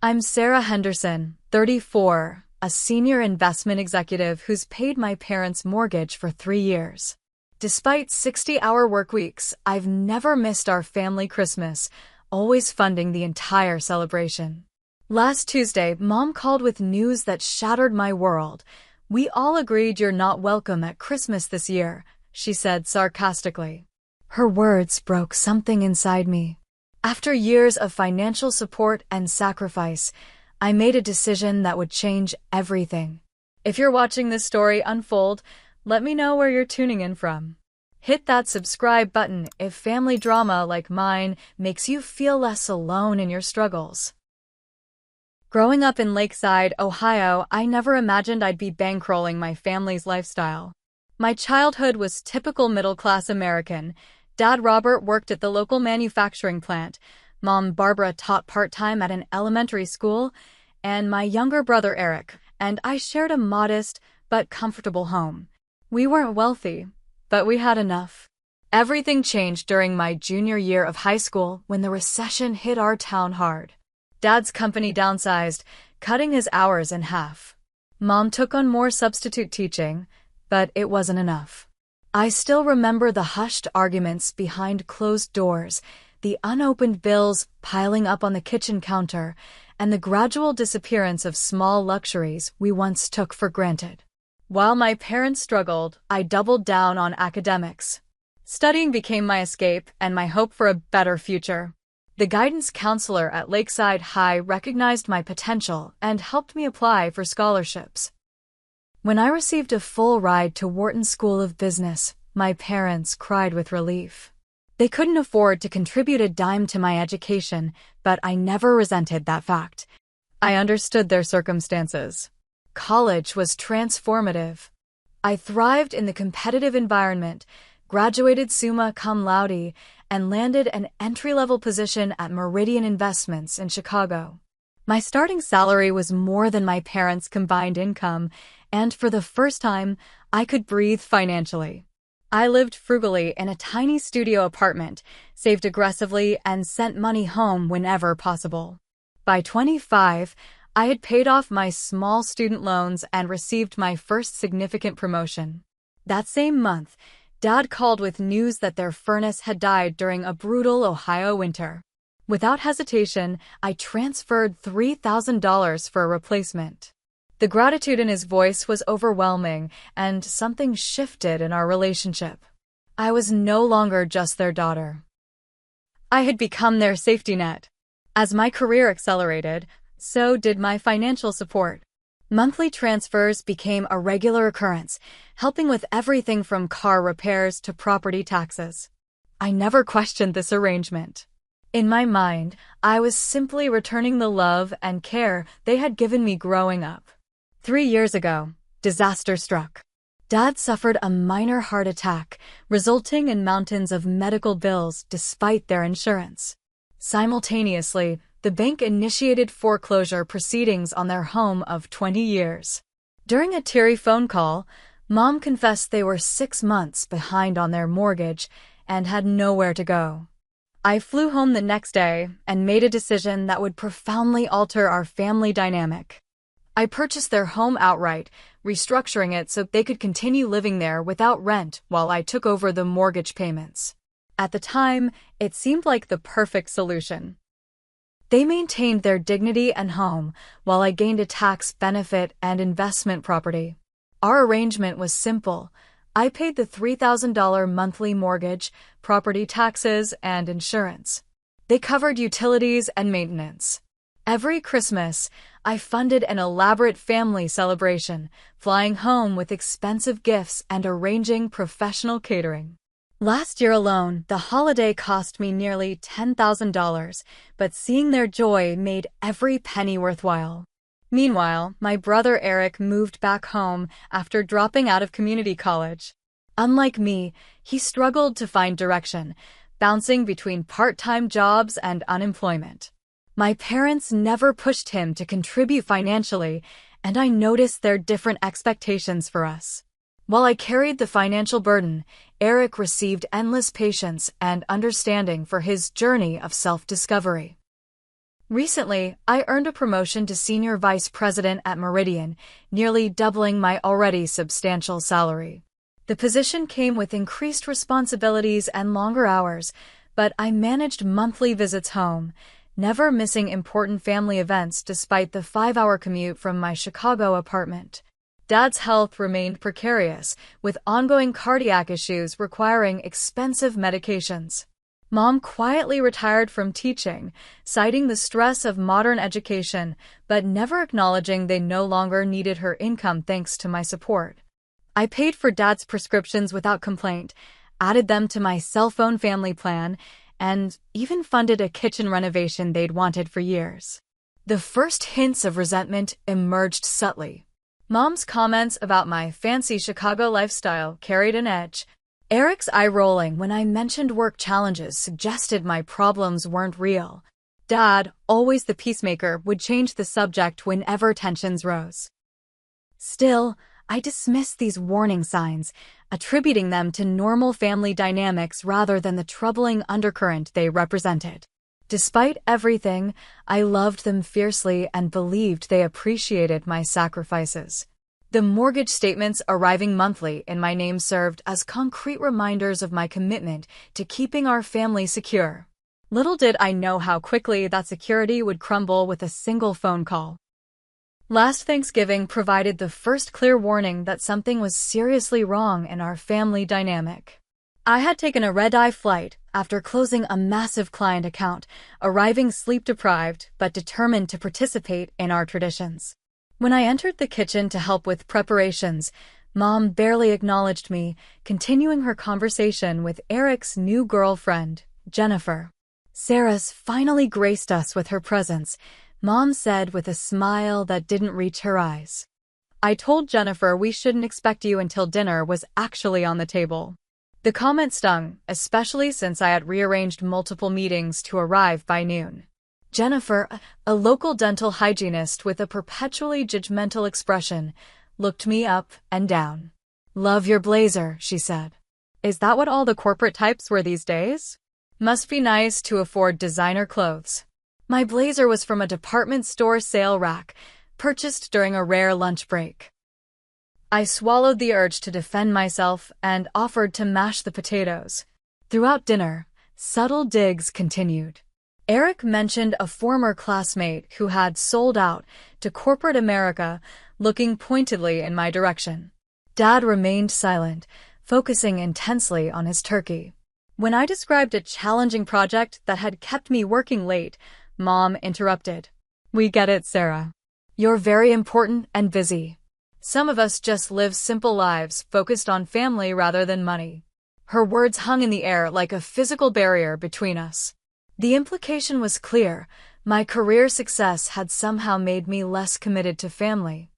I'm Sarah Henderson, 34, a senior investment executive who's paid my parents' mortgage for 3 years. Despite 60-hour work weeks, I've never missed our family Christmas, always funding the entire celebration. Last Tuesday, Mom called with news that shattered my world. "We all agreed you're not welcome at Christmas this year," she said sarcastically. Her words broke something inside me. After years of financial support and sacrifice, I made a decision that would change everything. If you're watching this story unfold, let me know where you're tuning in from. Hit that subscribe button if family drama like mine makes you feel less alone in your struggles. Growing up in Lakeside, Ohio, I never imagined I'd be bankrolling my family's lifestyle. My childhood was typical middle-class American. Dad Robert worked at the local manufacturing plant, Mom Barbara taught part-time at an elementary school, and my younger brother Eric and I shared a modest but comfortable home. We weren't wealthy, but we had enough. Everything changed during my junior year of high school when the recession hit our town hard. Dad's company downsized, cutting his hours in half. Mom took on more substitute teaching, but it wasn't enough. I still remember the hushed arguments behind closed doors, the unopened bills piling up on the kitchen counter, and the gradual disappearance of small luxuries we once took for granted. While my parents struggled, I doubled down on academics. Studying became my escape and my hope for a better future. The guidance counselor at Lakeside High recognized my potential and helped me apply for scholarships. When I received a full ride to Wharton School of Business, my parents cried with relief. They couldn't afford to contribute a dime to my education, but I never resented that fact. I understood their circumstances. College was transformative. I thrived in the competitive environment, graduated summa cum laude, and landed an entry-level position at Meridian Investments in Chicago. My starting salary was more than my parents' combined income, and for the first time, I could breathe financially. I lived frugally in a tiny studio apartment, saved aggressively, and sent money home whenever possible. By 25, I had paid off my small student loans and received my first significant promotion. That same month, Dad called with news that their furnace had died during a brutal Ohio winter. Without hesitation, I transferred $3,000 for a replacement. The gratitude in his voice was overwhelming, and something shifted in our relationship. I was no longer just their daughter. I had become their safety net. As my career accelerated, so did my financial support. Monthly transfers became a regular occurrence, helping with everything from car repairs to property taxes. I never questioned this arrangement. In my mind, I was simply returning the love and care they had given me growing up. 3 years ago, disaster struck. Dad suffered a minor heart attack, resulting in mountains of medical bills despite their insurance. Simultaneously, the bank initiated foreclosure proceedings on their home of 20 years. During a teary phone call, Mom confessed they were 6 months behind on their mortgage and had nowhere to go. I flew home the next day and made a decision that would profoundly alter our family dynamic. I purchased their home outright, restructuring it so they could continue living there without rent while I took over the mortgage payments. At the time, it seemed like the perfect solution. They maintained their dignity and home, while I gained a tax benefit and investment property. Our arrangement was simple. I paid the $3,000 monthly mortgage, property taxes, and insurance. They covered utilities and maintenance. Every Christmas, I funded an elaborate family celebration, flying home with expensive gifts and arranging professional catering. Last year alone, the holiday cost me nearly $10,000, but seeing their joy made every penny worthwhile. Meanwhile, my brother Eric moved back home after dropping out of community college. Unlike me, he struggled to find direction, bouncing between part-time jobs and unemployment. My parents never pushed him to contribute financially, and I noticed their different expectations for us. While I carried the financial burden, Eric received endless patience and understanding for his journey of self-discovery. Recently, I earned a promotion to senior vice president at Meridian, nearly doubling my already substantial salary. The position came with increased responsibilities and longer hours, but I managed monthly visits home, never missing important family events despite the 5-hour commute from my Chicago apartment. Dad's health remained precarious, with ongoing cardiac issues requiring expensive medications. Mom quietly retired from teaching, citing the stress of modern education, but never acknowledging they no longer needed her income thanks to my support. I paid for Dad's prescriptions without complaint, added them to my cell phone family plan, and even funded a kitchen renovation they'd wanted for years. The first hints of resentment emerged subtly. Mom's comments about my fancy Chicago lifestyle carried an edge. Eric's eye-rolling when I mentioned work challenges suggested my problems weren't real. Dad, always the peacemaker, would change the subject whenever tensions rose. Still, I dismissed these warning signs, attributing them to normal family dynamics rather than the troubling undercurrent they represented. Despite everything, I loved them fiercely and believed they appreciated my sacrifices. The mortgage statements arriving monthly in my name served as concrete reminders of my commitment to keeping our family secure. Little did I know how quickly that security would crumble with a single phone call. Last Thanksgiving provided the first clear warning that something was seriously wrong in our family dynamic. I had taken a red-eye flight after closing a massive client account, arriving sleep-deprived but determined to participate in our traditions. When I entered the kitchen to help with preparations, Mom barely acknowledged me, continuing her conversation with Eric's new girlfriend, Jennifer. "Sarah's finally graced us with her presence," Mom said with a smile that didn't reach her eyes. "I told Jennifer we shouldn't expect you until dinner was actually on the table." The comment stung, especially since I had rearranged multiple meetings to arrive by noon. Jennifer, a local dental hygienist with a perpetually judgmental expression, looked me up and down. "Love your blazer," she said. "Is that what all the corporate types wear these days? Must be nice to afford designer clothes." My blazer was from a department store sale rack, purchased during a rare lunch break. I swallowed the urge to defend myself and offered to mash the potatoes. Throughout dinner, subtle digs continued. Eric mentioned a former classmate who had sold out to corporate America, looking pointedly in my direction. Dad remained silent, focusing intensely on his turkey. When I described a challenging project that had kept me working late, Mom interrupted. "We get it, Sarah. You're very important and busy. Some of us just live simple lives focused on family rather than money." Her words hung in the air like a physical barrier between us. The implication was clear. My career success had somehow made me less committed to family.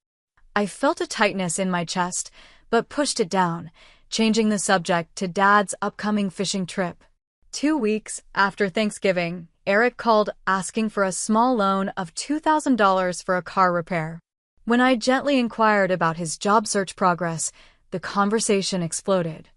I felt a tightness in my chest, but pushed it down, changing the subject to Dad's upcoming fishing trip. 2 weeks after Thanksgiving, Eric called asking for a small loan of $2,000 for a car repair. When I gently inquired about his job search progress, the conversation exploded.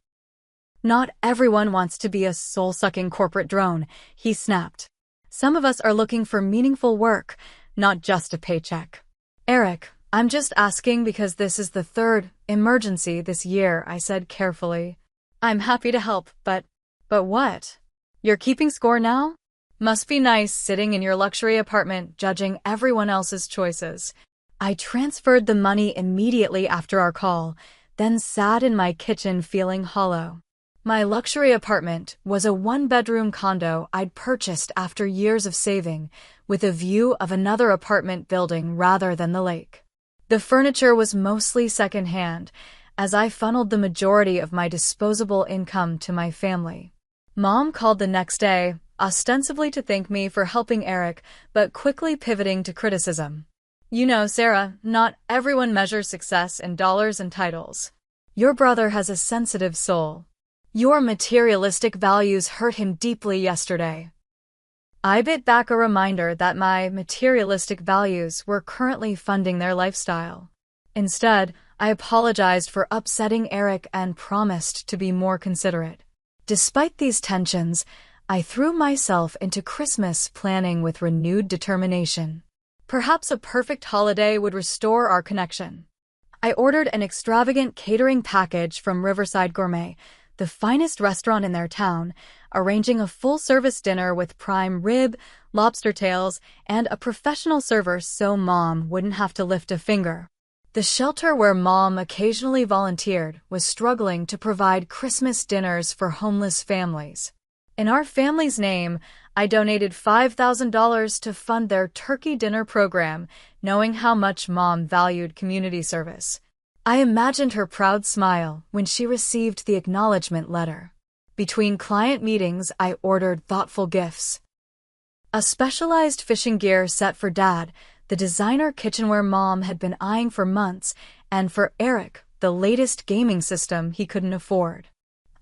"Not everyone wants to be a soul-sucking corporate drone," he snapped. "Some of us are looking for meaningful work, not just a paycheck." "Eric, I'm just asking because this is the third emergency this year," I said carefully. "I'm happy to help, but what? You're keeping score now? Must be nice sitting in your luxury apartment judging everyone else's choices." I transferred the money immediately after our call, then sat in my kitchen feeling hollow. My luxury apartment was a 1-bedroom condo I'd purchased after years of saving, with a view of another apartment building rather than the lake. The furniture was mostly secondhand, as I funneled the majority of my disposable income to my family. Mom called the next day, ostensibly to thank me for helping Eric, but quickly pivoting to criticism. "You know, Sarah, not everyone measures success in dollars and titles. Your brother has a sensitive soul. Your materialistic values hurt him deeply yesterday." I bit back a reminder that my materialistic values were currently funding their lifestyle. Instead, I apologized for upsetting Eric and promised to be more considerate. Despite these tensions, I threw myself into Christmas planning with renewed determination. Perhaps a perfect holiday would restore our connection. I ordered an extravagant catering package from Riverside Gourmet, the finest restaurant in their town, arranging a full-service dinner with prime rib, lobster tails, and a professional server so Mom wouldn't have to lift a finger. The shelter where Mom occasionally volunteered was struggling to provide Christmas dinners for homeless families. In our family's name, I donated $5,000 to fund their turkey dinner program, knowing how much Mom valued community service. I imagined her proud smile when she received the acknowledgement letter. Between client meetings, I ordered thoughtful gifts. A specialized fishing gear set for Dad, the designer kitchenware Mom had been eyeing for months, and for Eric, the latest gaming system he couldn't afford.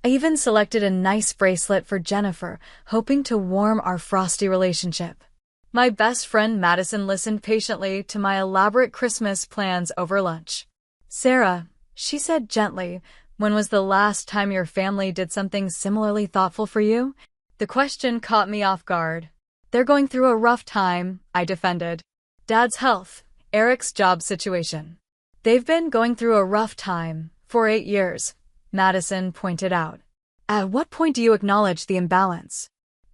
I even selected a nice bracelet for Jennifer, hoping to warm our frosty relationship. My best friend Madison listened patiently to my elaborate Christmas plans over lunch. "Sarah," she said gently, "when was the last time your family did something similarly thoughtful for you?" The question caught me off guard. "They're going through a rough time," I defended. "Dad's health, Eric's job situation. They've been going through a rough time for 8 years, Madison pointed out. At what point do you acknowledge the imbalance?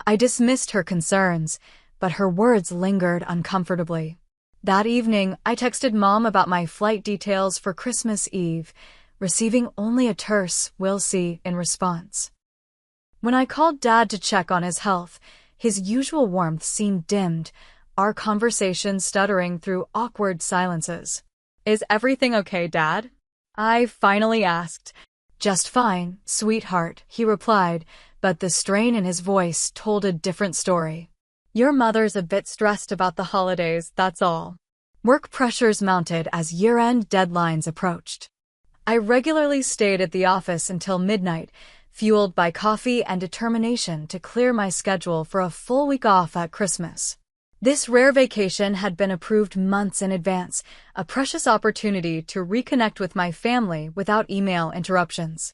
I dismissed her concerns, but her words lingered uncomfortably. That evening, I texted Mom about my flight details for Christmas Eve, receiving only a terse "we'll see" in response. When I called Dad to check on his health, his usual warmth seemed dimmed, our conversation stuttering through awkward silences. "Is everything okay, Dad?" I finally asked. "Just fine, sweetheart," he replied, but the strain in his voice told a different story. "Your mother's a bit stressed about the holidays, that's all." Work pressures mounted as year-end deadlines approached. I regularly stayed at the office until midnight, fueled by coffee and determination to clear my schedule for a full week off at Christmas. This rare vacation had been approved months in advance, a precious opportunity to reconnect with my family without email interruptions.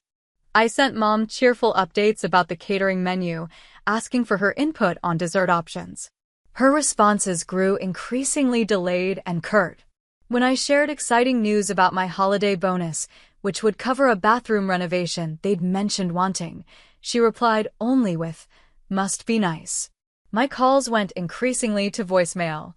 I sent Mom cheerful updates about the catering menu, asking for her input on dessert options. Her responses grew increasingly delayed and curt. When I shared exciting news about my holiday bonus, which would cover a bathroom renovation they'd mentioned wanting, she replied only with, "Must be nice." My calls went increasingly to voicemail.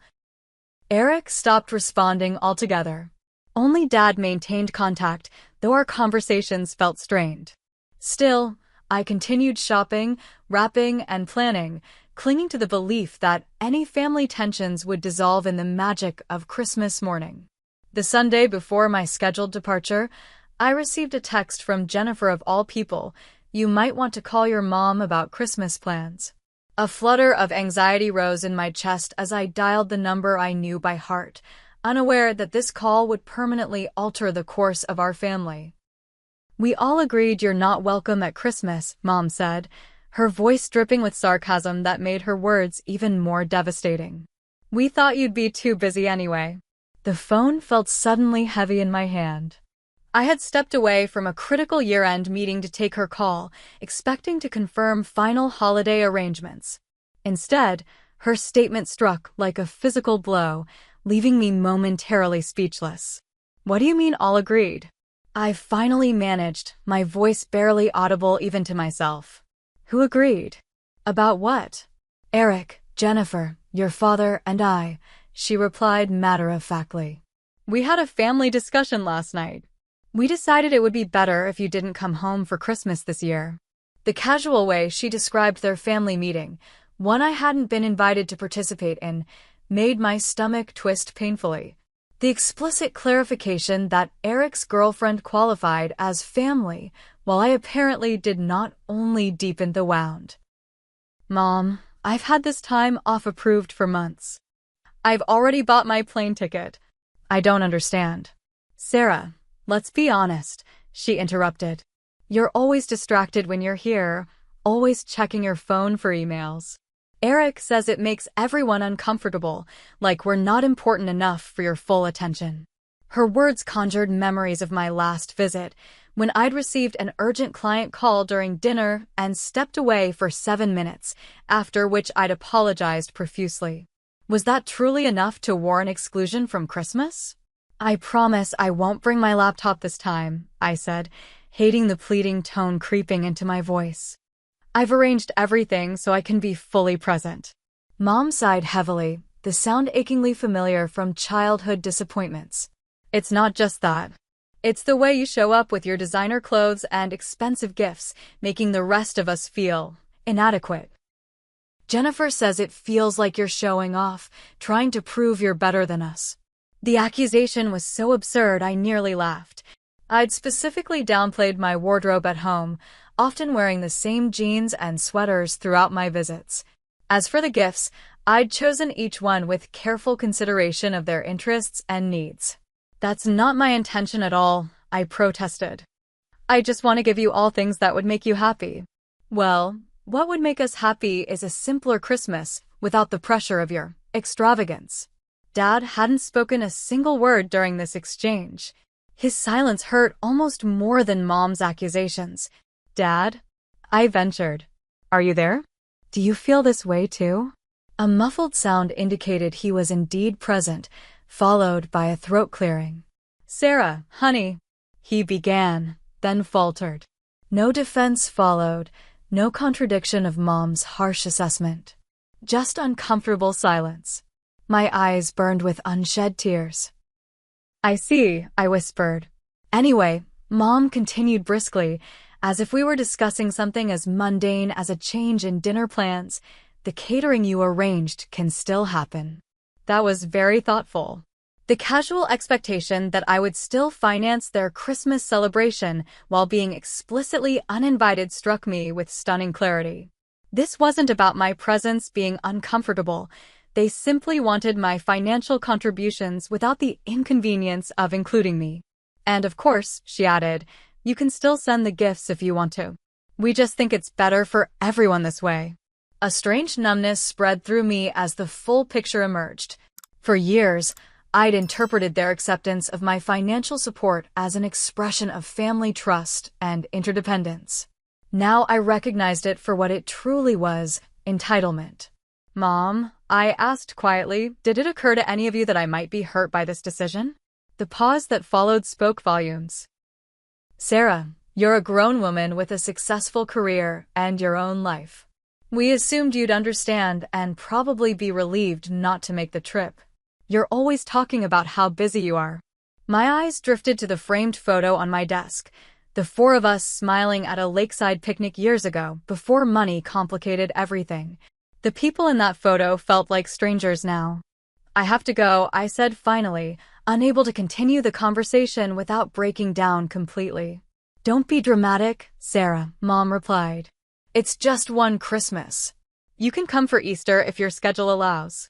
Eric stopped responding altogether. Only Dad maintained contact, though our conversations felt strained. Still, I continued shopping, wrapping, and planning, clinging to the belief that any family tensions would dissolve in the magic of Christmas morning. The Sunday before my scheduled departure, I received a text from Jennifer of all people, "You might want to call your mom about Christmas plans." A flutter of anxiety rose in my chest as I dialed the number I knew by heart, unaware that this call would permanently alter the course of our family. "We all agreed you're not welcome at Christmas," Mom said, her voice dripping with sarcasm that made her words even more devastating. "We thought you'd be too busy anyway." The phone felt suddenly heavy in my hand. I had stepped away from a critical year-end meeting to take her call, expecting to confirm final holiday arrangements. Instead, her statement struck like a physical blow, leaving me momentarily speechless. "What do you mean all agreed?" I finally managed, my voice barely audible even to myself. "Who agreed? About what?" "Eric, Jennifer, your father, and I," she replied matter-of-factly. "We had a family discussion last night. We decided it would be better if you didn't come home for Christmas this year." The casual way she described their family meeting, one I hadn't been invited to participate in, made my stomach twist painfully. The explicit clarification that Eric's girlfriend qualified as family, while I apparently did not, only deepened the wound. "Mom, I've had this time off approved for months. I've already bought my plane ticket." "I don't understand." "Sarah, let's be honest," she interrupted. "You're always distracted when you're here, always checking your phone for emails. Eric says it makes everyone uncomfortable, like we're not important enough for your full attention." Her words conjured memories of my last visit, when I'd received an urgent client call during dinner and stepped away for 7 minutes, after which I'd apologized profusely. Was that truly enough to warrant exclusion from Christmas? "I promise I won't bring my laptop this time," I said, hating the pleading tone creeping into my voice. "I've arranged everything so I can be fully present." Mom sighed heavily, the sound achingly familiar from childhood disappointments. "It's not just that. It's the way you show up with your designer clothes and expensive gifts, making the rest of us feel inadequate. Jennifer says it feels like you're showing off, trying to prove you're better than us." The accusation was so absurd I nearly laughed. I'd specifically downplayed my wardrobe at home, often wearing the same jeans and sweaters throughout my visits. As for the gifts, I'd chosen each one with careful consideration of their interests and needs. "That's not my intention at all," I protested. "I just want to give you all things that would make you happy." "Well, what would make us happy is a simpler Christmas without the pressure of your extravagance." Dad hadn't spoken a single word during this exchange. His silence hurt almost more than Mom's accusations. "Dad?" I ventured. "Are you there? Do you feel this way too?" A muffled sound indicated he was indeed present, followed by a throat clearing. "Sarah, honey," he began, then faltered. No defense followed, no contradiction of Mom's harsh assessment. Just uncomfortable silence. My eyes burned with unshed tears. "I see," I whispered. "Anyway," Mom continued briskly, as if we were discussing something as mundane as a change in dinner plans, "the catering you arranged can still happen." That was very thoughtful. The casual expectation that I would still finance their Christmas celebration while being explicitly uninvited struck me with stunning clarity. This wasn't about my presence being uncomfortable. They simply wanted my financial contributions without the inconvenience of including me. "And of course," she added, "you can still send the gifts if you want to. We just think it's better for everyone this way." A strange numbness spread through me as the full picture emerged. For years, I'd interpreted their acceptance of my financial support as an expression of family trust and interdependence. Now I recognized it for what it truly was: entitlement. "Mom," I asked quietly, "did it occur to any of you that I might be hurt by this decision?" The pause that followed spoke volumes. "Sarah, you're a grown woman with a successful career and your own life. We assumed you'd understand and probably be relieved not to make the trip. You're always talking about how busy you are." My eyes drifted to the framed photo on my desk, the four of us smiling at a lakeside picnic years ago, before money complicated everything. The people in that photo felt like strangers now. "I have to go," I said finally, unable to continue the conversation without breaking down completely. "Don't be dramatic, Sarah," Mom replied. "It's just one Christmas. You can come for Easter if your schedule allows."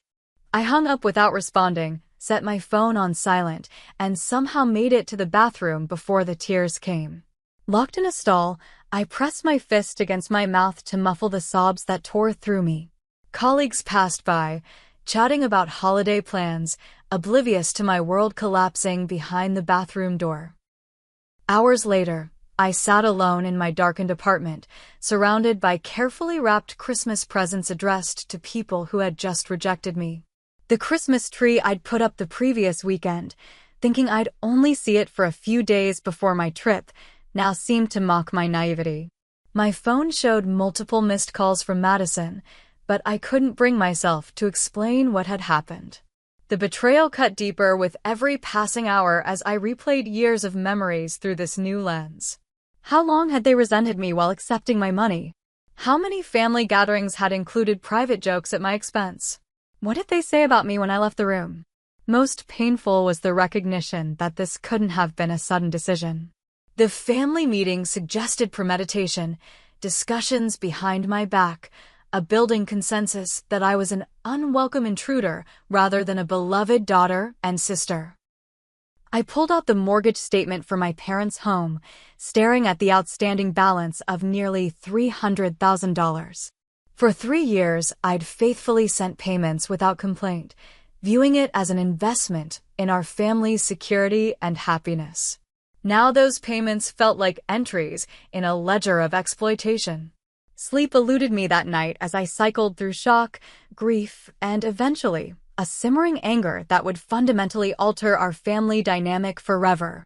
I hung up without responding, set my phone on silent, and somehow made it to the bathroom before the tears came. Locked in a stall, I pressed my fist against my mouth to muffle the sobs that tore through me. Colleagues passed by, chatting about holiday plans, oblivious to my world collapsing behind the bathroom door. Hours later, I sat alone in my darkened apartment, surrounded by carefully wrapped Christmas presents addressed to people who had just rejected me. The Christmas tree I'd put up the previous weekend, thinking I'd only see it for a few days before my trip, now seemed to mock my naivety. My phone showed multiple missed calls from Madison, but I couldn't bring myself to explain what had happened. The betrayal cut deeper with every passing hour as I replayed years of memories through this new lens. How long had they resented me while accepting my money? How many family gatherings had included private jokes at my expense? What did they say about me when I left the room? Most painful was the recognition that this couldn't have been a sudden decision. The family meeting suggested premeditation, discussions behind my back, a building consensus that I was an unwelcome intruder rather than a beloved daughter and sister. I pulled out the mortgage statement for my parents' home, staring at the outstanding balance of nearly $300,000. For 3 years, I'd faithfully sent payments without complaint, viewing it as an investment in our family's security and happiness. Now those payments felt like entries in a ledger of exploitation. Sleep eluded me that night as I cycled through shock, grief, and eventually a simmering anger that would fundamentally alter our family dynamic forever.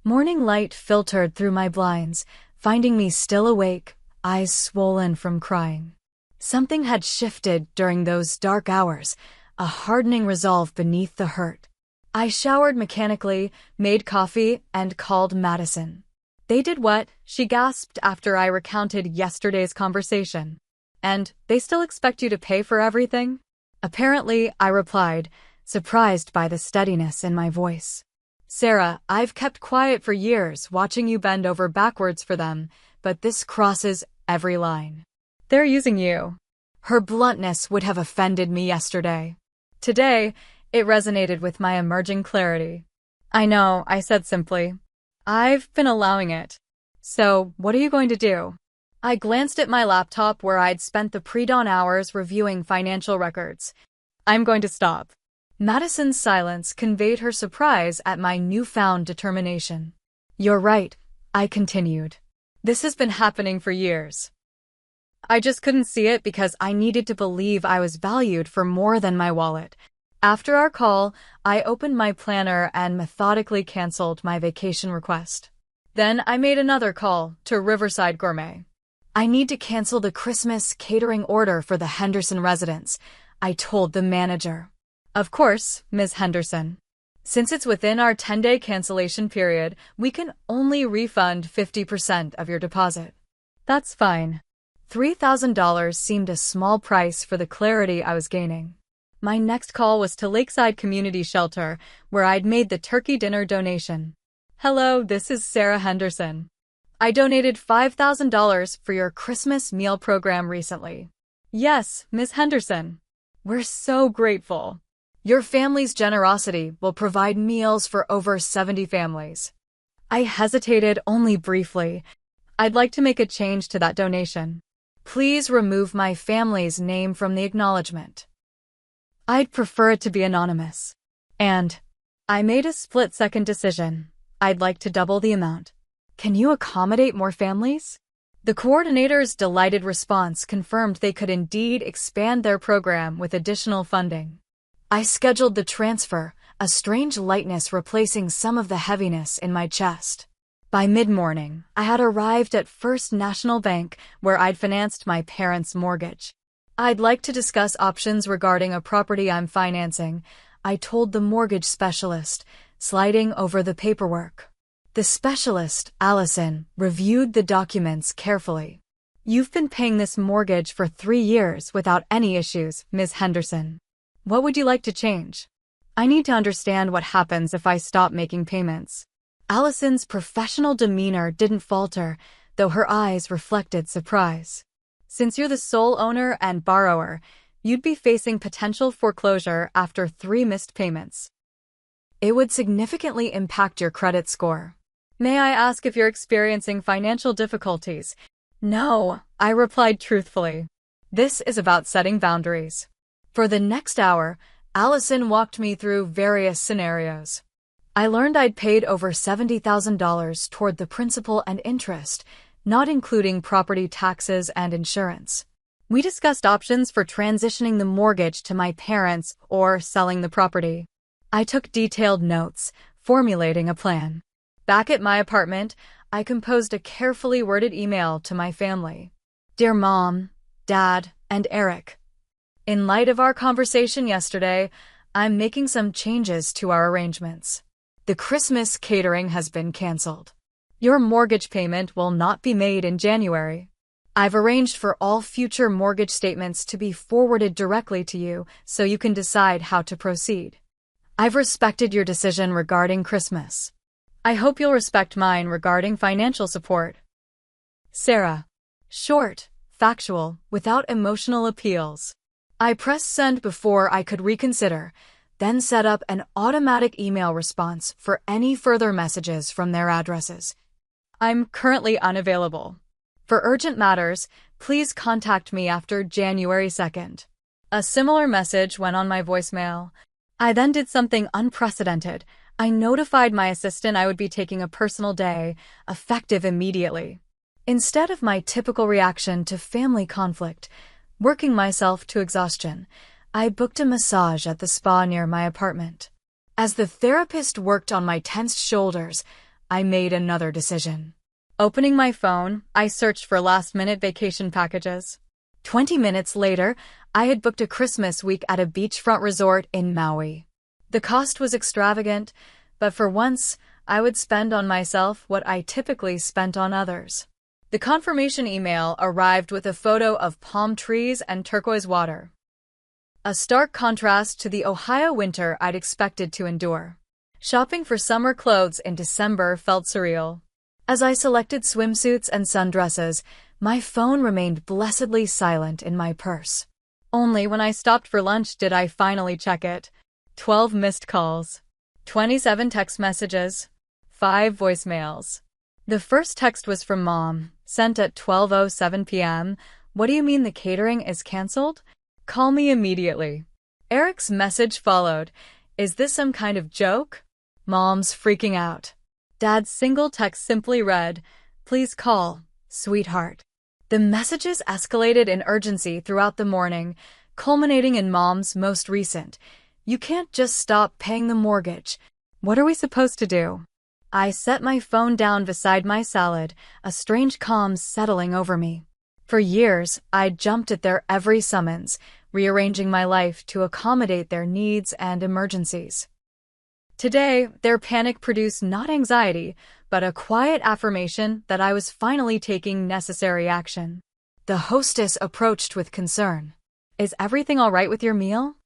Morning light filtered through my blinds, finding me still awake, eyes swollen from crying. Something had shifted during those dark hours, a hardening resolve beneath the hurt. I showered mechanically, made coffee, and called Madison. "They did what?" she gasped after I recounted yesterday's conversation. "And they still expect you to pay for everything?" "Apparently," I replied, surprised by the steadiness in my voice. "Sarah, I've kept quiet for years, watching you bend over backwards for them, but this crosses every line. They're using you." Her bluntness would have offended me yesterday. Today, it resonated with my emerging clarity. "I know," I said simply. "I've been allowing it. So, what are you going to do?" I glanced at my laptop where I'd spent the pre-dawn hours reviewing financial records. "I'm going to stop." Madison's silence conveyed her surprise at my newfound determination. "You're right," I continued. "This has been happening for years. I just couldn't see it because I needed to believe I was valued for more than my wallet." After our call, I opened my planner and methodically canceled my vacation request. Then I made another call to Riverside Gourmet. "I need to cancel the Christmas catering order for the Henderson residence," I told the manager. "Of course, Ms. Henderson. Since it's within our 10-day cancellation period, we can only refund 50% of your deposit." "That's fine." $3,000 seemed a small price for the clarity I was gaining. My next call was to Lakeside Community Shelter, where I'd made the turkey dinner donation. "Hello, this is Sarah Henderson. I donated $5,000 for your Christmas meal program recently." "Yes, Ms. Henderson. We're so grateful. Your family's generosity will provide meals for over 70 families." I hesitated only briefly. "I'd like to make a change to that donation. Please remove my family's name from the acknowledgement. I'd prefer it to be anonymous." And I made a split-second decision. "I'd like to double the amount. Can you accommodate more families?" The coordinator's delighted response confirmed they could indeed expand their program with additional funding. I scheduled the transfer, a strange lightness replacing some of the heaviness in my chest. By mid-morning, I had arrived at First National Bank, where I'd financed my parents' mortgage. "I'd like to discuss options regarding a property I'm financing," I told the mortgage specialist, sliding over the paperwork. The specialist, Allison, reviewed the documents carefully. "You've been paying this mortgage for 3 years without any issues, Ms. Henderson. What would you like to change?" "I need to understand what happens if I stop making payments." Allison's professional demeanor didn't falter, though her eyes reflected surprise. "Since you're the sole owner and borrower, you'd be facing potential foreclosure after 3 missed payments. It would significantly impact your credit score. May I ask if you're experiencing financial difficulties?" "No," I replied truthfully. "This is about setting boundaries." For the next hour, Allison walked me through various scenarios. I learned I'd paid over $70,000 toward the principal and interest, not including property taxes and insurance. We discussed options for transitioning the mortgage to my parents or selling the property. I took detailed notes, formulating a plan. Back at my apartment, I composed a carefully worded email to my family. "Dear Mom, Dad, and Eric. In light of our conversation yesterday, I'm making some changes to our arrangements. The Christmas catering has been canceled. Your mortgage payment will not be made in January. I've arranged for all future mortgage statements to be forwarded directly to you so you can decide how to proceed. I've respected your decision regarding Christmas. I hope you'll respect mine regarding financial support. Sarah." Short, factual, without emotional appeals. I pressed send before I could reconsider, then set up an automatic email response for any further messages from their addresses. "I'm currently unavailable. For urgent matters, please contact me after January 2nd. A similar message went on my voicemail. I then did something unprecedented. I notified my assistant I would be taking a personal day, effective immediately. Instead of my typical reaction to family conflict, working myself to exhaustion, I booked a massage at the spa near my apartment. As the therapist worked on my tensed shoulders, I made another decision. Opening my phone, I searched for last-minute vacation packages. 20 minutes later, I had booked a Christmas week at a beachfront resort in Maui. The cost was extravagant, but for once, I would spend on myself what I typically spent on others. The confirmation email arrived with a photo of palm trees and turquoise water. A stark contrast to the Ohio winter I'd expected to endure. Shopping for summer clothes in December felt surreal. As I selected swimsuits and sundresses, my phone remained blessedly silent in my purse. Only when I stopped for lunch did I finally check it. 12 missed calls, 27 text messages, 5 voicemails. The first text was from Mom, sent at 12:07 p.m. "What do you mean the catering is canceled? Call me immediately." Eric's message followed. "Is this some kind of joke?" Mom's freaking out. Dad's single text simply read, "Please call, sweetheart." The messages escalated in urgency throughout the morning, culminating in Mom's most recent, "You can't just stop paying the mortgage. What are we supposed to do?" I set my phone down beside my salad, a strange calm settling over me. For years, I'd jumped at their every summons, rearranging my life to accommodate their needs and emergencies. Today, their panic produced not anxiety, but a quiet affirmation that I was finally taking necessary action. The hostess approached with concern. "Is everything all right with your meal?"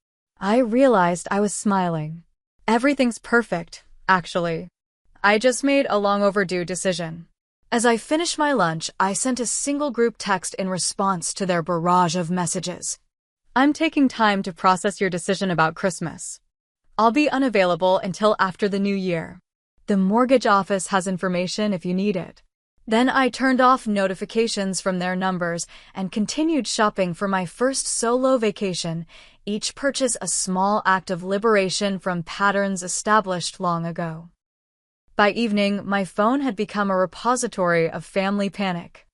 I realized I was smiling. "Everything's perfect, actually. I just made a long overdue decision." As I finished my lunch, I sent a single group text in response to their barrage of messages. "I'm taking time to process your decision about Christmas. I'll be unavailable until after the new year. The mortgage office has information if you need it." Then I turned off notifications from their numbers and continued shopping for my first solo vacation, each purchase a small act of liberation from patterns established long ago. By evening, my phone had become a repository of family panic.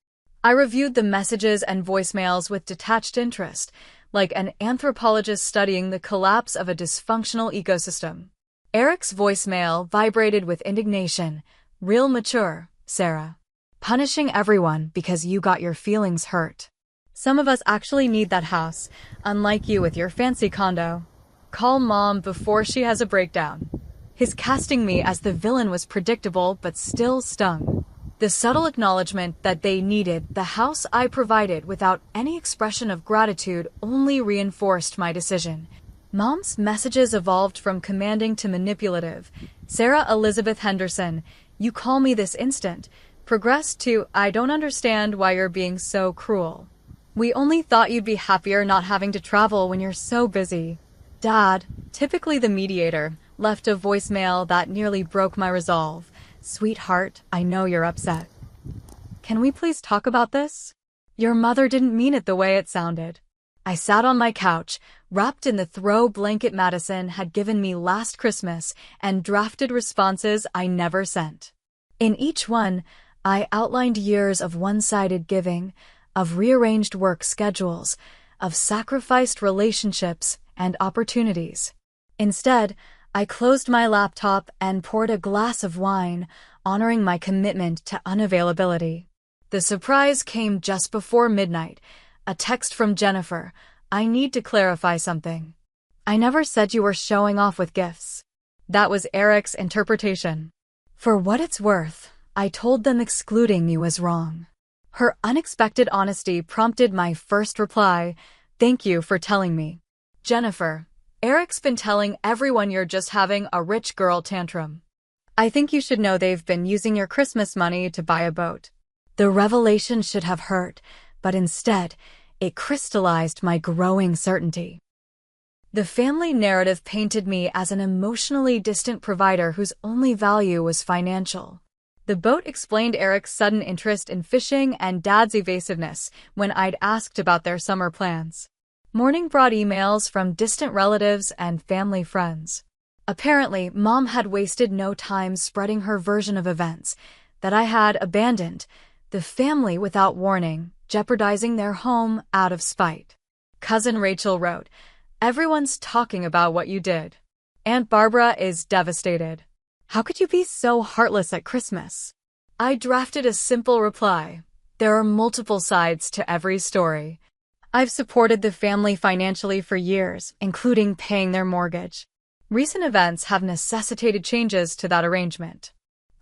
I reviewed the messages and voicemails with detached interest, like an anthropologist studying the collapse of a dysfunctional ecosystem. Eric's voicemail vibrated with indignation. "Real mature, Sarah. Punishing everyone because you got your feelings hurt. Some of us actually need that house, unlike you with your fancy condo. Call Mom before she has a breakdown." His casting me as the villain was predictable but still stung. The subtle acknowledgement that they needed the house I provided without any expression of gratitude only reinforced my decision. Mom's messages evolved from commanding to manipulative. "Sarah Elizabeth Henderson, you call me this instant," progressed to, "I don't understand why you're being so cruel. We only thought you'd be happier not having to travel when you're so busy." Dad, typically the mediator, left a voicemail that nearly broke my resolve. "Sweetheart, I know you're upset. Can we please talk about this? Your mother didn't mean it the way it sounded." I sat on my couch, wrapped in the throw blanket Madison had given me last Christmas, and drafted responses I never sent. In each one, I outlined years of one-sided giving, of rearranged work schedules, of sacrificed relationships and opportunities. Instead, I closed my laptop and poured a glass of wine, honoring my commitment to unavailability. The surprise came just before midnight. A text from Jennifer. "I need to clarify something. I never said you were showing off with gifts." That was Eric's interpretation. For what it's worth, I told them excluding me was wrong. Her unexpected honesty prompted my first reply. "Thank you for telling me. Jennifer, Eric's been telling everyone you're just having a rich girl tantrum. I think you should know they've been using your Christmas money to buy a boat." The revelation should have hurt, but instead, it crystallized my growing certainty. The family narrative painted me as an emotionally distant provider whose only value was financial. The boat explained Eric's sudden interest in fishing and Dad's evasiveness when I'd asked about their summer plans. Morning brought emails from distant relatives and family friends. Apparently, Mom had wasted no time spreading her version of events, that I had abandoned the family without warning, jeopardizing their home out of spite. Cousin Rachel wrote, "Everyone's talking about what you did. Aunt Barbara is devastated. How could you be so heartless at Christmas?" I drafted a simple reply. There are multiple sides to every story. I've supported the family financially for years, including paying their mortgage. Recent events have necessitated changes to that arrangement.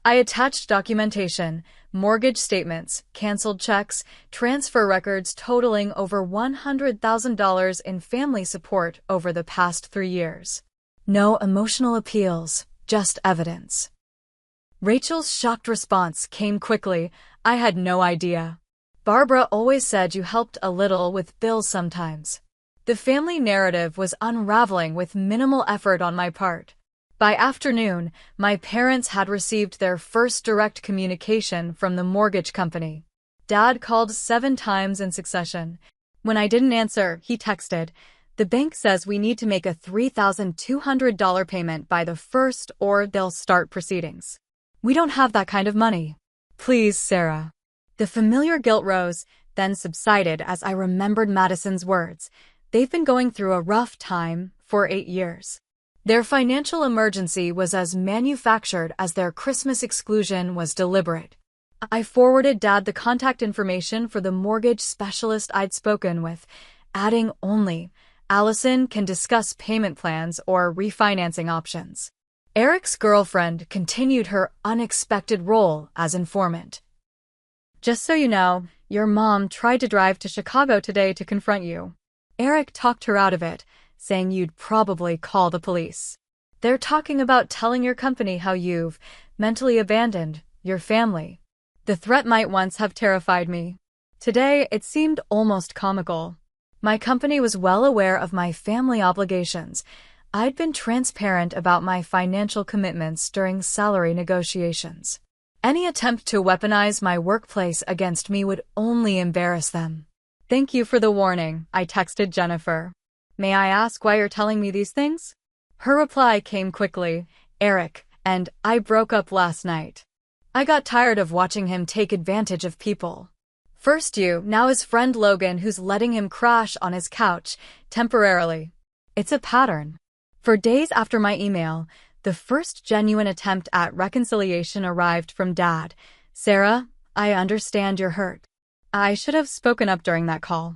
I attached documentation, mortgage statements, canceled checks, transfer records totaling over $100,000 in family support over the past 3 years. No emotional appeals, just evidence. Rachel's shocked response came quickly. "I had no idea. Barbara always said you helped a little with bills sometimes." The family narrative was unraveling with minimal effort on my part. By afternoon, my parents had received their first direct communication from the mortgage company. Dad called 7 times in succession. When I didn't answer, he texted, "The bank says we need to make a $3,200 payment by the 1st or they'll start proceedings. We don't have that kind of money. Please, Sarah." The familiar guilt rose, then subsided as I remembered Madison's words. They've been going through a rough time for 8 years. Their financial emergency was as manufactured as their Christmas exclusion was deliberate. I forwarded Dad the contact information for the mortgage specialist I'd spoken with, adding only, "Allison can discuss payment plans or refinancing options." Eric's girlfriend continued her unexpected role as informant. "Just so you know, your mom tried to drive to Chicago today to confront you. Eric talked her out of it, saying you'd probably call the police. They're talking about telling your company how you've mentally abandoned your family." The threat might once have terrified me. Today, it seemed almost comical. My company was well aware of my family obligations. I'd been transparent about my financial commitments during salary negotiations. Any attempt to weaponize my workplace against me would only embarrass them. "Thank you for the warning," I texted Jennifer. "May I ask why you're telling me these things?" Her reply came quickly. "Eric and I broke up last night. I got tired of watching him take advantage of people. First you, now his friend Logan, who's letting him crash on his couch, temporarily. It's a pattern." For days after my email, the first genuine attempt at reconciliation arrived from Dad. "Sarah, I understand you're hurt. I should have spoken up during that call.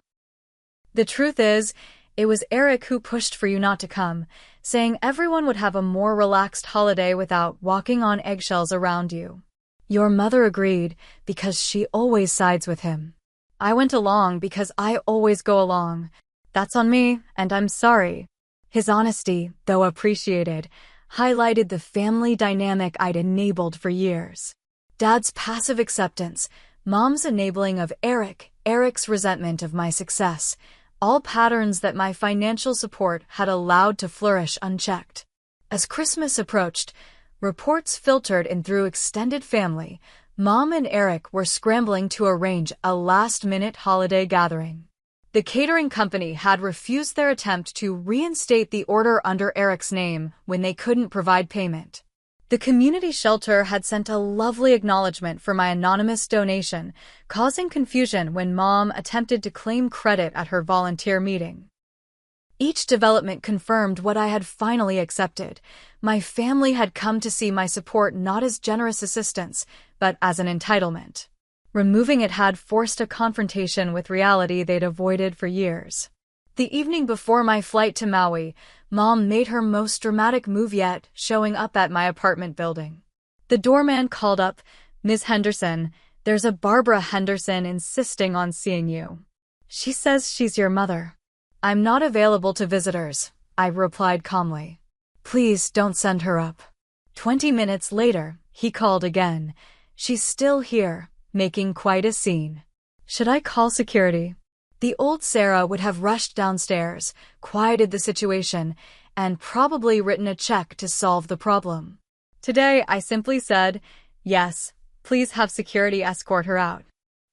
The truth is, it was Eric who pushed for you not to come, saying everyone would have a more relaxed holiday without walking on eggshells around you. Your mother agreed because she always sides with him. I went along because I always go along. That's on me, and I'm sorry." His honesty, though appreciated, highlighted the family dynamic I'd enabled for years. Dad's passive acceptance, Mom's enabling of Eric's resentment of my success, all patterns that my financial support had allowed to flourish unchecked. As Christmas approached, reports filtered in through extended family. Mom and Eric were scrambling to arrange a last-minute holiday gathering. The catering company had refused their attempt to reinstate the order under Eric's name when they couldn't provide payment. The community shelter had sent a lovely acknowledgement for my anonymous donation, causing confusion when Mom attempted to claim credit at her volunteer meeting. Each development confirmed what I had finally accepted. My family had come to see my support not as generous assistance, but as an entitlement. Removing it had forced a confrontation with reality they'd avoided for years. The evening before my flight to Maui, Mom made her most dramatic move yet, showing up at my apartment building. The doorman called up, "Ms. Henderson, there's a Barbara Henderson insisting on seeing you. She says she's your mother." "I'm not available to visitors," I replied calmly. "Please don't send her up." 20 minutes later, he called again. "She's still here, making quite a scene. Should I call security?" The old Sarah would have rushed downstairs, quieted the situation, and probably written a check to solve the problem. Today, I simply said, "Yes, please have security escort her out."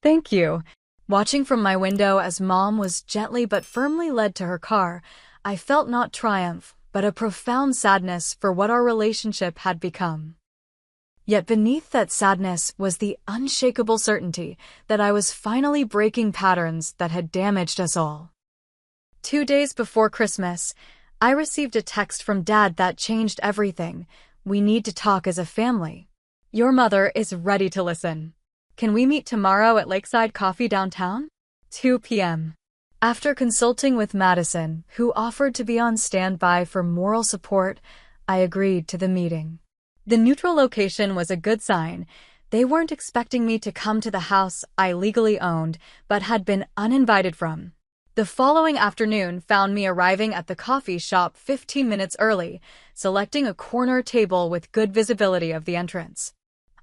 "Thank you." Watching from my window as Mom was gently but firmly led to her car, I felt not triumph, but a profound sadness for what our relationship had become. Yet beneath that sadness was the unshakable certainty that I was finally breaking patterns that had damaged us all. 2 days before Christmas, I received a text from Dad that changed everything. "We need to talk as a family. Your mother is ready to listen. Can we meet tomorrow at Lakeside Coffee downtown? 2 p.m. After consulting with Madison, who offered to be on standby for moral support, I agreed to the meeting. The neutral location was a good sign. They weren't expecting me to come to the house I legally owned, but had been uninvited from. The following afternoon found me arriving at the coffee shop 15 minutes early, selecting a corner table with good visibility of the entrance.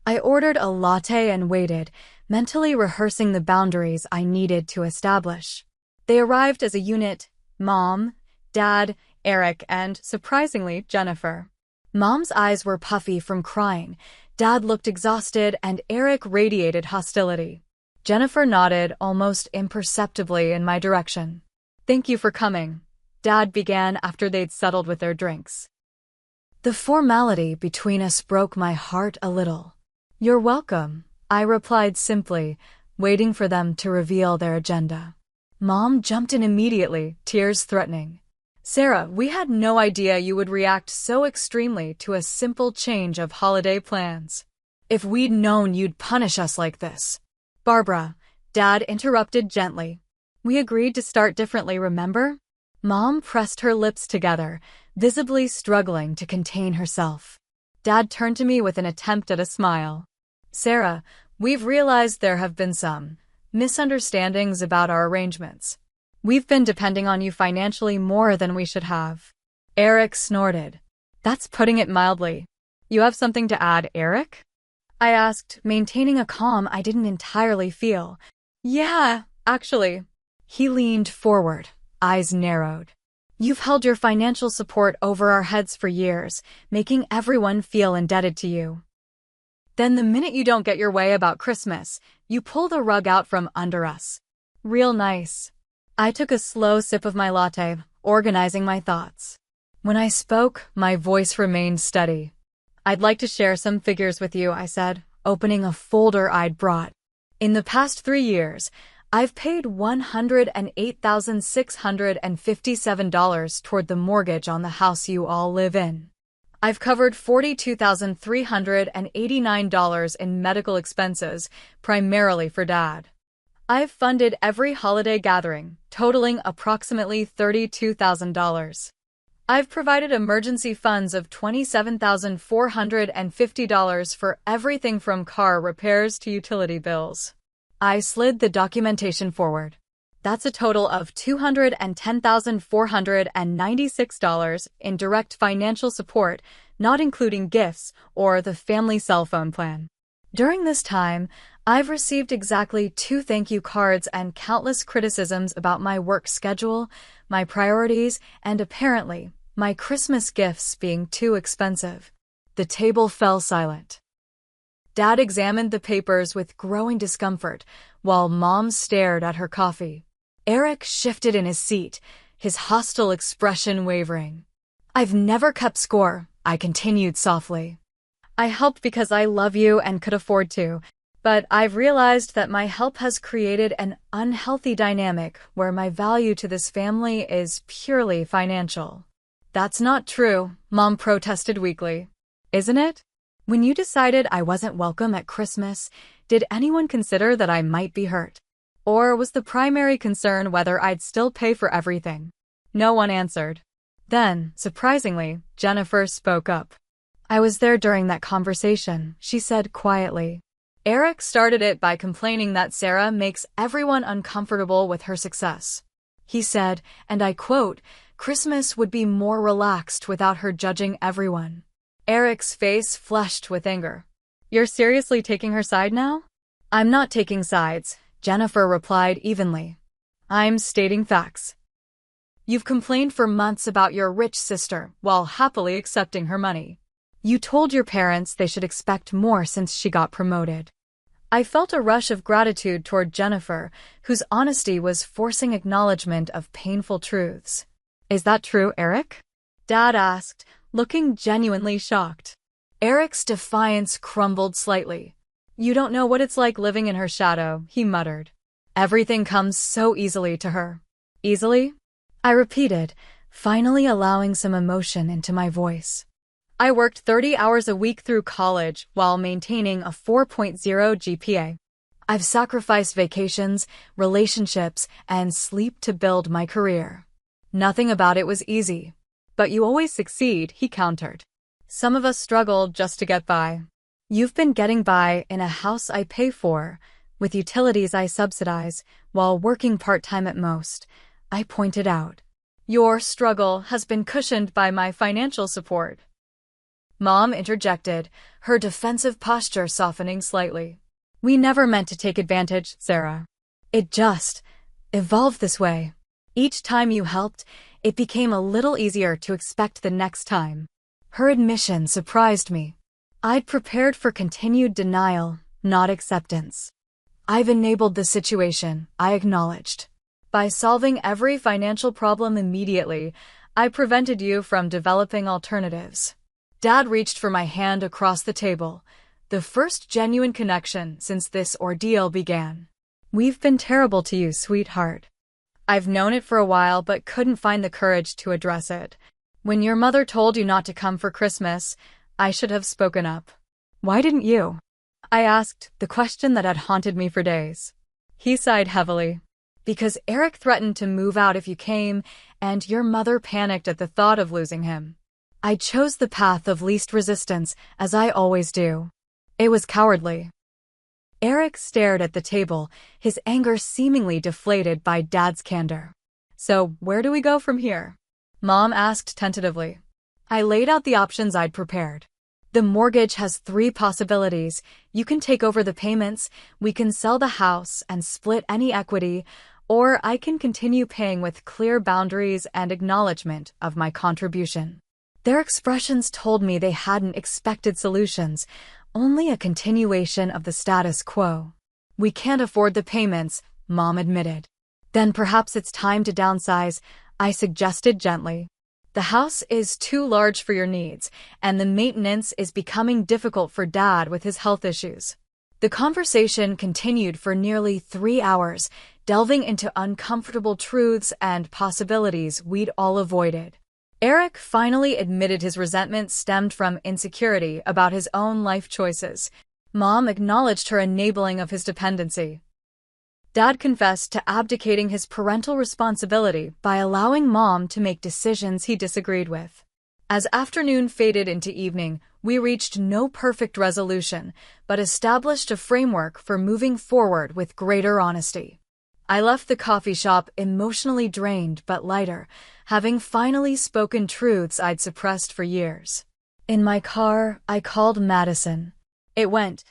I ordered a latte and waited, mentally rehearsing the boundaries I needed to establish. They arrived as a unit: Mom, Dad, Eric, and, surprisingly, Jennifer. Mom's eyes were puffy from crying, Dad looked exhausted, and Eric radiated hostility. Jennifer nodded almost imperceptibly in my direction. "Thank you for coming," Dad began after they'd settled with their drinks. The formality between us broke my heart a little. "You're welcome," I replied simply, waiting for them to reveal their agenda. Mom jumped in immediately, tears threatening. "Sarah, we had no idea you would react so extremely to a simple change of holiday plans. If we'd known you'd punish us like this." "Barbara," Dad interrupted gently. "We agreed to start differently, remember?" Mom pressed her lips together, visibly struggling to contain herself. Dad turned to me with an attempt at a smile. "Sarah, we've realized there have been some misunderstandings about our arrangements. We've been depending on you financially more than we should have." Eric snorted. "That's putting it mildly. You have something to add, Eric?" I asked, maintaining a calm I didn't entirely feel. "Yeah, actually." He leaned forward, eyes narrowed. "You've held your financial support over our heads for years, making everyone feel indebted to you. Then the minute you don't get your way about Christmas, you pull the rug out from under us. Real nice." I took a slow sip of my latte, organizing my thoughts. When I spoke, my voice remained steady. "I'd like to share some figures with you," I said, opening a folder I'd brought. "In the past 3 years, I've paid $108,657 toward the mortgage on the house you all live in. I've covered $42,389 in medical expenses, primarily for Dad. I've funded every holiday gathering, totaling approximately $32,000. I've provided emergency funds of $27,450 for everything from car repairs to utility bills." I slid the documentation forward. "That's a total of $210,496 in direct financial support, not including gifts or the family cell phone plan. During this time, I've received exactly 2 thank you cards and countless criticisms about my work schedule, my priorities, and apparently, my Christmas gifts being too expensive." The table fell silent. Dad examined the papers with growing discomfort, while Mom stared at her coffee. Eric shifted in his seat, his hostile expression wavering. "I've never kept score," I continued softly. "I helped because I love you and could afford to, but I've realized that my help has created an unhealthy dynamic where my value to this family is purely financial." "That's not true," Mom protested weakly. "Isn't it? When you decided I wasn't welcome at Christmas, did anyone consider that I might be hurt? Or was the primary concern whether I'd still pay for everything?" No one answered. Then, surprisingly, Jennifer spoke up. "I was there during that conversation," she said quietly. "Eric started it by complaining that Sarah makes everyone uncomfortable with her success. He said, and I quote, 'Christmas would be more relaxed without her judging everyone.'" Eric's face flushed with anger. "You're seriously taking her side now?" "I'm not taking sides," Jennifer replied evenly. "I'm stating facts. You've complained for months about your rich sister while happily accepting her money. You told your parents they should expect more since she got promoted. I felt a rush of gratitude toward Jennifer, whose honesty was forcing acknowledgement of painful truths. Is that true, Eric? Dad asked, looking genuinely shocked. Eric's defiance crumbled slightly. You don't know what it's like living in her shadow, he muttered. Everything comes so easily to her. Easily? I repeated, finally allowing some emotion into my voice. I worked 30 hours a week through college while maintaining a 4.0 GPA. I've sacrificed vacations, relationships, and sleep to build my career. Nothing about it was easy. But you always succeed, he countered. Some of us struggle just to get by. You've been getting by in a house I pay for, with utilities I subsidize, while working part-time at most, I pointed out. Your struggle has been cushioned by my financial support. Mom interjected, her defensive posture softening slightly. We never meant to take advantage, Sarah. It just evolved this way. Each time you helped, it became a little easier to expect the next time. Her admission surprised me. I'd prepared for continued denial, not acceptance. I've enabled the situation, I acknowledged. By solving every financial problem immediately, I prevented you from developing alternatives. Dad reached for my hand across the table, the first genuine connection since this ordeal began. We've been terrible to you, sweetheart. I've known it for a while but couldn't find the courage to address it. When your mother told you not to come for Christmas, I should have spoken up. Why didn't you? I asked, the question that had haunted me for days. He sighed heavily. Because Eric threatened to move out if you came, and your mother panicked at the thought of losing him. I chose the path of least resistance, as I always do. It was cowardly. Eric stared at the table, his anger seemingly deflated by Dad's candor. So, where do we go from here? Mom asked tentatively. I laid out the options I'd prepared. The mortgage has 3 possibilities. You can take over the payments, we can sell the house and split any equity, or I can continue paying with clear boundaries and acknowledgement of my contribution. Their expressions told me they hadn't expected solutions, only a continuation of the status quo. We can't afford the payments, Mom admitted. Then perhaps it's time to downsize, I suggested gently. The house is too large for your needs, and the maintenance is becoming difficult for Dad with his health issues. The conversation continued for nearly 3 hours, delving into uncomfortable truths and possibilities we'd all avoided. Eric finally admitted his resentment stemmed from insecurity about his own life choices. Mom acknowledged her enabling of his dependency. Dad confessed to abdicating his parental responsibility by allowing Mom to make decisions he disagreed with. As afternoon faded into evening, we reached no perfect resolution, but established a framework for moving forward with greater honesty. I left the coffee shop emotionally drained but lighter, having finally spoken truths I'd suppressed for years. In my car, I called Madison. It went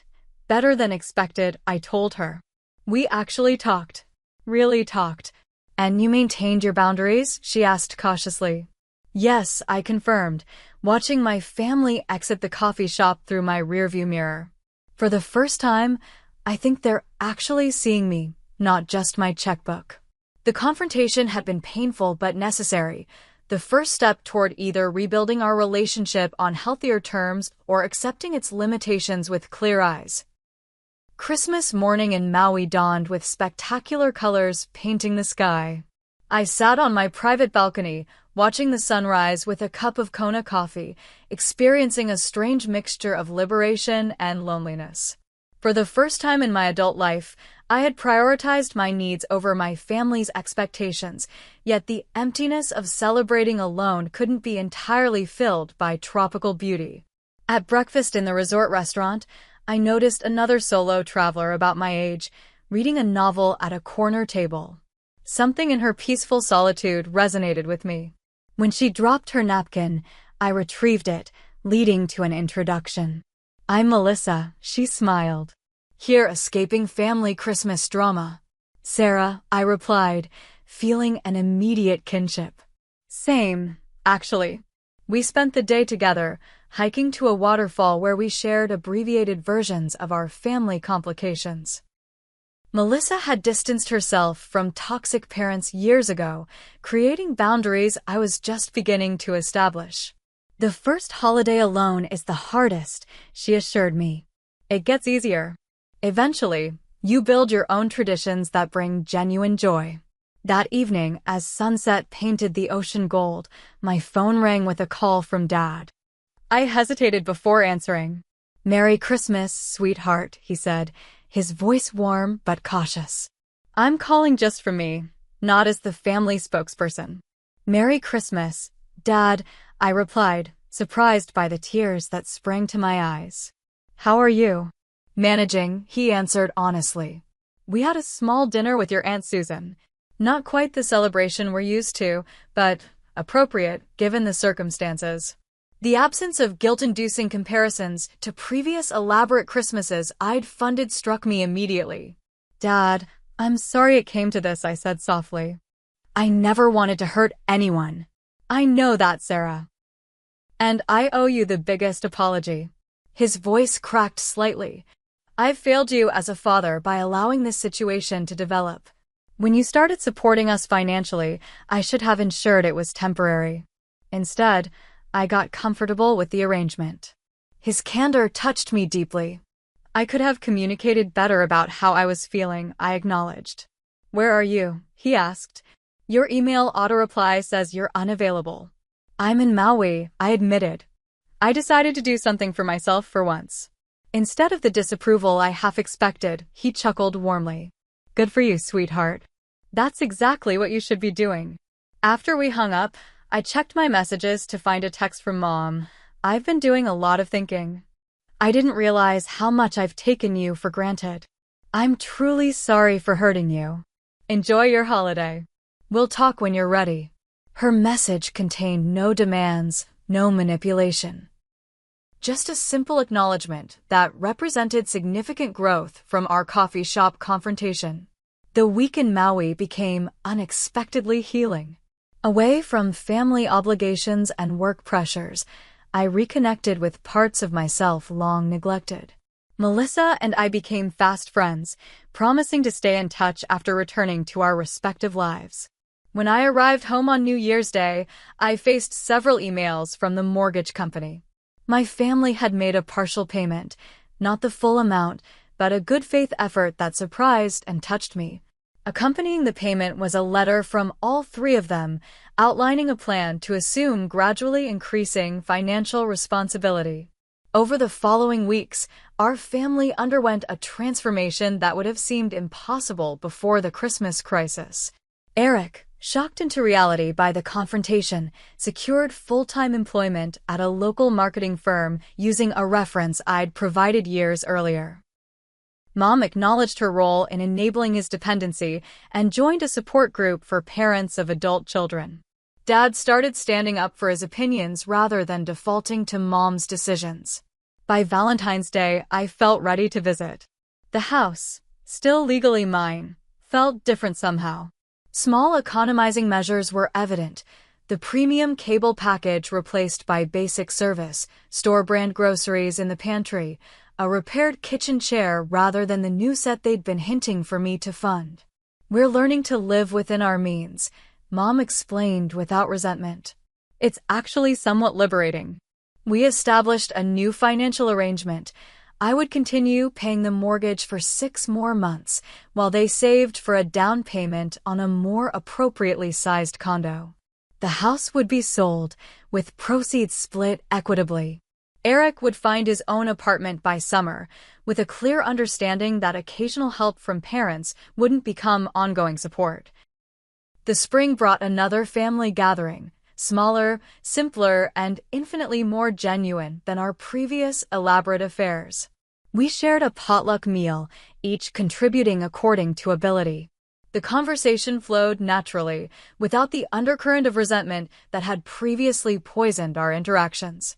better than expected, I told her. We actually talked. Really talked. And you maintained your boundaries? She asked cautiously. Yes, I confirmed, watching my family exit the coffee shop through my rearview mirror. For the first time, I think they're actually seeing me, not just my checkbook. The confrontation had been painful but necessary, the first step toward either rebuilding our relationship on healthier terms or accepting its limitations with clear eyes. Christmas morning in Maui dawned with spectacular colors painting the sky. I sat on my private balcony, watching the sunrise with a cup of Kona coffee, experiencing a strange mixture of liberation and loneliness. For the first time in my adult life, I had prioritized my needs over my family's expectations, yet the emptiness of celebrating alone couldn't be entirely filled by tropical beauty. At breakfast in the resort restaurant, I noticed another solo traveler about my age, reading a novel at a corner table. Something in her peaceful solitude resonated with me. When she dropped her napkin, I retrieved it, leading to an introduction. I'm Melissa, she smiled. Here escaping family Christmas drama. Sarah, I replied, feeling an immediate kinship. Same, actually. We spent the day together, hiking to a waterfall where we shared abbreviated versions of our family complications. Melissa had distanced herself from toxic parents years ago, creating boundaries I was just beginning to establish. "The first holiday alone is the hardest," she assured me. "It gets easier. Eventually, you build your own traditions that bring genuine joy." That evening, as sunset painted the ocean gold, my phone rang with a call from Dad. I hesitated before answering. "Merry Christmas, sweetheart," he said, his voice warm but cautious. "I'm calling just for me, not as the family spokesperson." "Merry Christmas, Dad," I replied, surprised by the tears that sprang to my eyes. "How are you?" "Managing," he answered honestly. "We had a small dinner with your Aunt Susan. Not quite the celebration we're used to, but appropriate given the circumstances." The absence of guilt-inducing comparisons to previous elaborate Christmases I'd funded struck me immediately. "Dad, I'm sorry it came to this," I said softly. "I never wanted to hurt anyone." "I know that, Sarah. And I owe you the biggest apology." His voice cracked slightly. "I've failed you as a father by allowing this situation to develop. When you started supporting us financially, I should have ensured it was temporary. Instead, I got comfortable with the arrangement." His candor touched me deeply. "I could have communicated better about how I was feeling," I acknowledged. "Where are you?" he asked. "Your email auto-reply says you're unavailable." "I'm in Maui," I admitted. I decided to do something for myself for once. Instead of the disapproval I half expected, he chuckled warmly. "Good for you, sweetheart. That's exactly what you should be doing." After we hung up, I checked my messages to find a text from Mom. "I've been doing a lot of thinking. I didn't realize how much I've taken you for granted. I'm truly sorry for hurting you. Enjoy your holiday. We'll talk when you're ready." Her message contained no demands, no manipulation. Just a simple acknowledgement that represented significant growth from our coffee shop confrontation. The week in Maui became unexpectedly healing. Away from family obligations and work pressures, I reconnected with parts of myself long neglected. Melissa and I became fast friends, promising to stay in touch after returning to our respective lives. When I arrived home on New Year's Day, I faced several emails from the mortgage company. My family had made a partial payment, not the full amount, but a good faith effort that surprised and touched me. Accompanying the payment was a letter from all three of them, outlining a plan to assume gradually increasing financial responsibility. Over the following weeks, our family underwent a transformation that would have seemed impossible before the Christmas crisis. Eric, shocked into reality by the confrontation, secured full-time employment at a local marketing firm using a reference I'd provided years earlier. Mom acknowledged her role in enabling his dependency and joined a support group for parents of adult children. Dad started standing up for his opinions rather than defaulting to Mom's decisions. By Valentine's Day, I felt ready to visit. The house, still legally mine, felt different somehow. Small economizing measures were evident. The premium cable package replaced by basic service, store-brand groceries in the pantry, a repaired kitchen chair rather than the new set they'd been hinting for me to fund. "We're learning to live within our means," Mom explained without resentment. "It's actually somewhat liberating." We established a new financial arrangement. I would continue paying the mortgage for 6 more months, while they saved for a down payment on a more appropriately sized condo. The house would be sold, with proceeds split equitably. Eric would find his own apartment by summer, with a clear understanding that occasional help from parents wouldn't become ongoing support. The spring brought another family gathering, smaller, simpler, and infinitely more genuine than our previous elaborate affairs. We shared a potluck meal, each contributing according to ability. The conversation flowed naturally, without the undercurrent of resentment that had previously poisoned our interactions.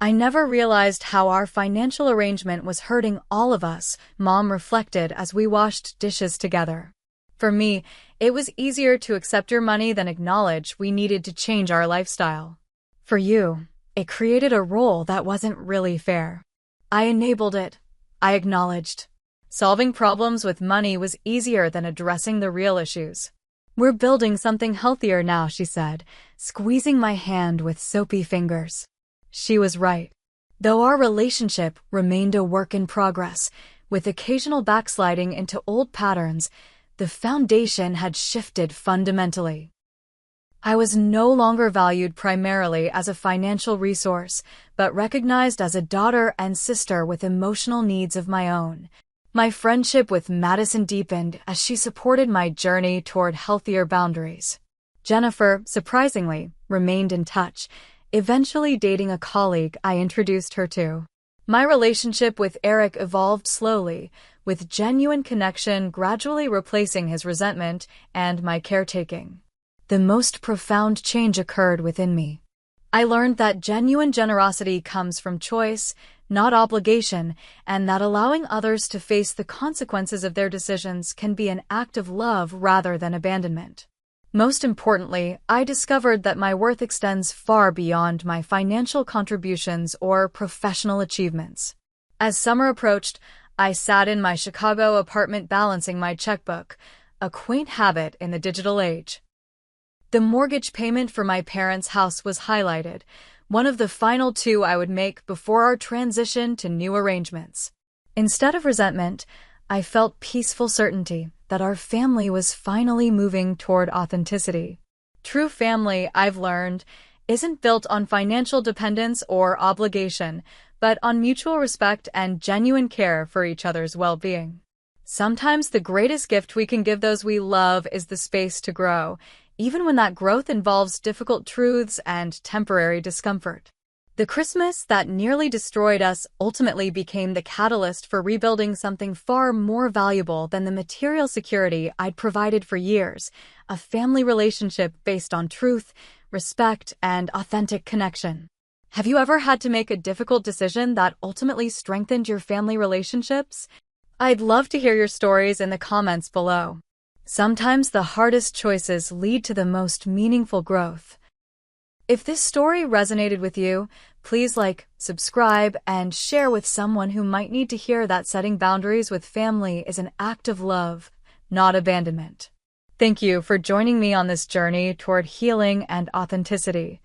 "I never realized how our financial arrangement was hurting all of us," Mom reflected as we washed dishes together. "For me, it was easier to accept your money than acknowledge we needed to change our lifestyle. For you, It created a role that wasn't really fair. I enabled it. I acknowledged. Solving problems with money was easier than addressing the real issues. "We're building something healthier now," she said, squeezing my hand with soapy fingers. She was right. Though our relationship remained a work in progress, with occasional backsliding into old patterns, the foundation had shifted fundamentally. I was no longer valued primarily as a financial resource, but recognized as a daughter and sister with emotional needs of my own. My friendship with Madison deepened as she supported my journey toward healthier boundaries. Jennifer, surprisingly, remained in touch, eventually dating a colleague I introduced her to. My relationship with Eric evolved slowly, with genuine connection gradually replacing his resentment and my caretaking. The most profound change occurred within me. I learned that genuine generosity comes from choice, not obligation, and that allowing others to face the consequences of their decisions can be an act of love rather than abandonment. Most importantly, I discovered that my worth extends far beyond my financial contributions or professional achievements. As summer approached, I sat in my Chicago apartment balancing my checkbook, a quaint habit in the digital age. The mortgage payment for my parents' house was highlighted, one of the final two I would make before our transition to new arrangements. Instead of resentment, I felt peaceful certainty that our family was finally moving toward authenticity. True family, I've learned, isn't built on financial dependence or obligation, but on mutual respect and genuine care for each other's well-being. Sometimes the greatest gift we can give those we love is the space to grow, even when that growth involves difficult truths and temporary discomfort. The Christmas that nearly destroyed us ultimately became the catalyst for rebuilding something far more valuable than the material security I'd provided for years, a family relationship based on truth, respect, and authentic connection. Have you ever had to make a difficult decision that ultimately strengthened your family relationships? I'd love to hear your stories in the comments below. Sometimes the hardest choices lead to the most meaningful growth. If this story resonated with you, please like, subscribe, and share with someone who might need to hear that setting boundaries with family is an act of love, not abandonment. Thank you for joining me on this journey toward healing and authenticity.